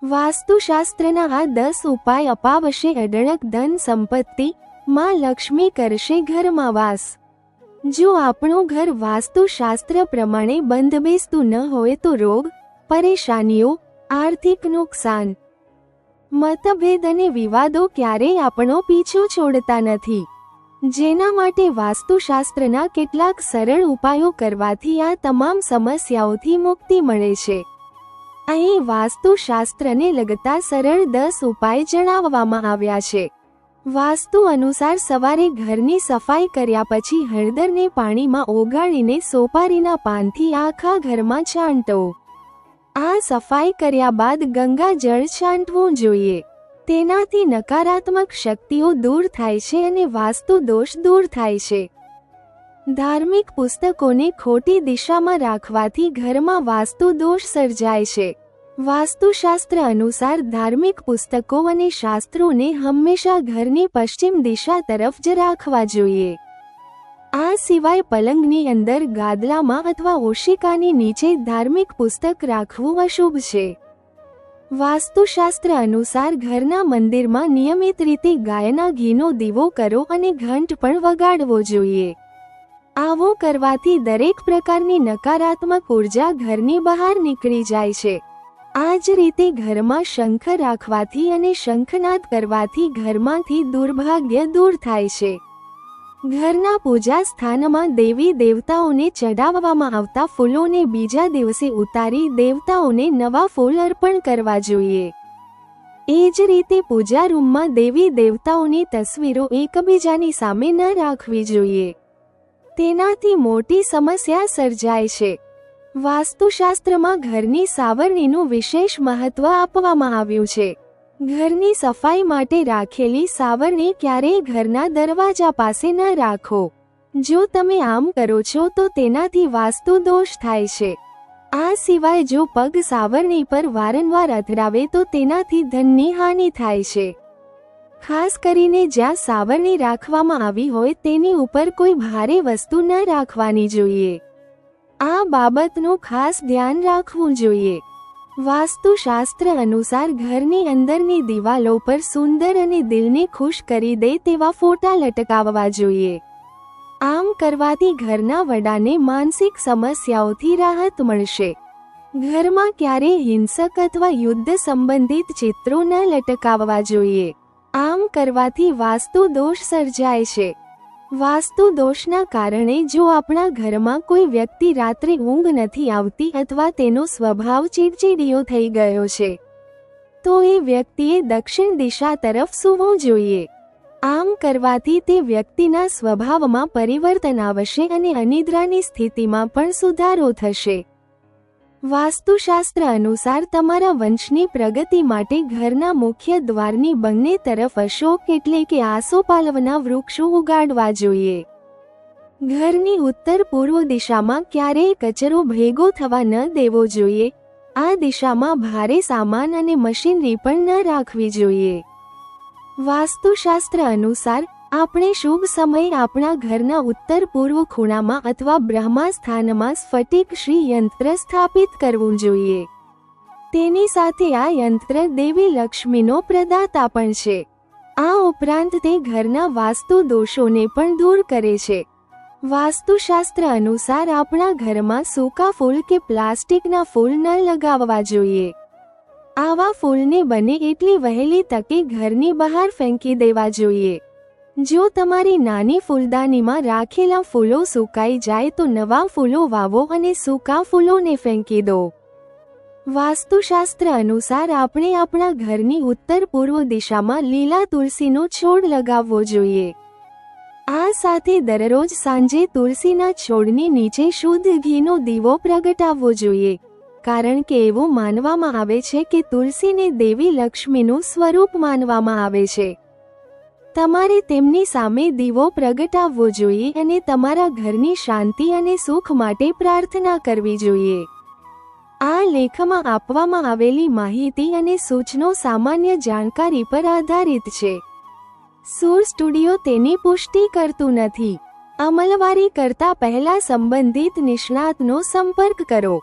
વાસ્તુશાસ્ત્રના આ 10 ઉપાય અપાવશે અઢળક ધન સંપત્તિ, માં લક્ષ્મી કરશે ઘરમાં વાસ। જો આપણું ઘર વાસ્તુશાસ્ત્ર પ્રમાણે બંધબેસતું ન હોય તો રોગ, પરેશાનીઓ, આર્થિક નુકસાન, મતભેદ અને વિવાદો ક્યારેય આપણો પીછો છોડતા નથી, જેના માટે વાસ્તુશાસ્ત્રના કેટલાક સરળ ઉપાયો કરવાથી આ તમામ સમસ્યાઓથી મુક્તિ મળે છે। અહીં વાસ્તુશાસ્ત્રને લગતા સરળ 10 ઉપાય જણાવવામાં આવ્યા છે। વાસ્તુ અનુસાર સવારે ઘરની સફાઈ કર્યા પછી હળદરને પાણીમાં ઓગાળીને સોપારીના પાનથી આખા ઘરમાં છાંટો। આ સફાઈ કર્યા બાદ ગંગા જળ છાંટવું જોઈએ। તેનાથી નકારાત્મક શક્તિઓ દૂર થાય છે અને વાસ્તુ દોષ દૂર થાય છે। ધાર્મિક પુસ્તકોને ખોટી દિશામાં રાખવાથી ઘરમાં વાસ્તુ દોષ સર્જાય છે। વાસ્તુશાસ્ત્ર અનુસાર ધાર્મિક પુસ્તકો અને શાસ્ત્રોને હંમેશા ઘરની પશ્ચિમ દિશા તરફ જ રાખવા જોઈએ। આ સિવાય પલંગની અંદર, ગાદલામાં અથવા ઓશિકાની નીચે ધાર્મિક પુસ્તક રાખવું અશુભ છે। વાસ્તુશાસ્ત્ર અનુસાર ઘરના મંદિરમાં નિયમિત રીતે ગાયના ઘીનો દીવો કરો અને ઘંટ પણ વગાડવો જોઈએ। આવું કરવાથી દરેક પ્રકારની નકારાત્મક ઉર્જા ઘરની બહાર નીકળી જાય છે। આ જ રીતે ઘરમાં શંખ રાખવાથી અને શંખનાદ કરવાથી ઘરમાંથી દુર્ભાગ્ય દૂર થાય છે। ઘરના પૂજા સ્થાનમાં દેવી દેવતાઓને ચડાવવામાં આવતા ફૂલોને બીજા દિવસે ઉતારી દેવતાઓને નવા ફૂલ અર્પણ કરવા જોઈએ। એ જ રીતે પૂજા રૂમમાં દેવી દેવતાઓની તસવીરો એકબીજાની સામે ન રાખવી જોઈએ। તેનાથી મોટી સમસ્યા સર્જાય છે। વાસ્તુશાસ્ત્રમાં ઘરની સાવરણીનું વિશેષ મહત્વ આપવામાં આવ્યું છે। ઘરની સફાઈ માટે રાખેલી સાવરણી ક્યારેય ઘરના દરવાજા પાસે ન રાખો। જો તમે આમ કરો છો તો તેનાથી વાસ્તુ દોષ થાય છે। આ સિવાય જો પગ સાવરણી પર વારંવાર અથડાવે તો તેનાથી ધનની હાનિ થાય છે। ખાસ કરીને જ્યાં સાવરણી રાખવામાં આવી હોય તેની ઉપર કોઈ ભારે વસ્તુ ન રાખવાની જોઈએ। આ બાબતનું ખાસ ધ્યાન રાખવું જોઈએ। વાસ્તુશાસ્ત્ર અનુસાર ઘરની અંદરની દિવાલો પર સુંદર અને દિલને ખુશ કરી દે તેવા ફોટા લટકાવવા જોઈએ। આમ કરવાથી ઘરના વડાને માનસિક સમસ્યાઓથી રાહત મળશે। ઘરમાં ક્યારેય હિંસક અથવા યુદ્ધ સંબંધિત ચિત્રો ન લટકાવવા જોઈએ। આમ કરવાથી વાસ્તુ દોષ સર્જાય છે। વાસ્તુ દોષના કારણે જો આપણા ઘરમાં કોઈ વ્યક્તિ રાત્રે ઊંઘ નથી આવતી અથવા તેનો સ્વભાવ ચીડચીડિયો થઈ ગયો છે તો એ વ્યક્તિએ દક્ષિણ દિશા તરફ સૂવું જોઈએ। આમ કરવાથી તે વ્યક્તિના સ્વભાવમાં પરિવર્તન આવશે અને અનિદ્રાની સ્થિતિમાં પણ સુધારો થશે। વાસ્તુશાસ્ત્ર અનુસાર તમારા વંશની પ્રગતિ માટે ઘરના મુખ્ય દ્વારની બંને તરફ અશોક એટલે કે આસોપાલવના વૃક્ષો ઉગાડવા જોઈએ। ઘરની ઉત્તર પૂર્વ દિશામાં ક્યારેય કચરો ભેગો થવા ન દેવો જોઈએ। આ દિશામાં ભારે સામાન અને મશીનરી પણ ન રાખવી જોઈએ। વાસ્તુશાસ્ત્ર અનુસાર આપણે શુભ સમયે આપણા ઘરના ઉત્તર પૂર્વ ખૂણામાં અથવા બ્રહ્મા સ્થાનમાં સ્ફટિક શ્રી યંત્ર સ્થાપિત કરવું જોઈએ। તેની સાથે આ યંત્ર દેવી લક્ષ્મીનો પ્રદાતા પણ છે। આ ઉપરાંત તે ઘરના વાસ્તુ દોષોને પણ દૂર કરે છે। વાસ્તુશાસ્ત્ર અનુસાર આપણા ઘરમાં સૂકા ફૂલ કે પ્લાસ્ટિકના ફૂલ ન લગાવવા જોઈએ। આવા ફૂલને બને એટલી વહેલી તકે ઘરની બહાર ફેંકી દેવા જોઈએ। જો તમારી નાની ફૂલદાનીમાં રાખેલા ફૂલો સુકાઈ જાય તો નવા ફૂલો વાવો અને સૂકા ફૂલોને ફેંકી દો। વાસ્તુશાસ્ત્ર અનુસાર આપણે આપણા ઘરની ઉત્તર પૂર્વ દિશામાં લીલા તુલસીનો છોડ લગાવવો જોઈએ। આ સાથે દરરોજ સાંજે તુલસીના છોડની નીચે શુદ્ધ ઘીનો દીવો પ્રગટાવવો જોઈએ, કારણ કે એવું માનવામાં આવે છે કે તુલસીને દેવી લક્ષ્મીનું સ્વરૂપ માનવામાં આવે છે। તમારે તેમની સામે દીવો પ્રગટાવવો જોઈએ અને તમારા ઘરની શાંતિ અને સુખ માટે પ્રાર્થના કરવી જોઈએ। આ લેખમાં આપવામાં આવેલી માહિતી અને સૂચનો સામાન્ય જાણકારી પર આધારિત છે। સૂર સ્ટુડિયો તેની પુષ્ટિ કરતું નથી। અમલવારી કરતા પહેલા સંબંધિત નિષ્ણાતનો સંપર્ક કરો।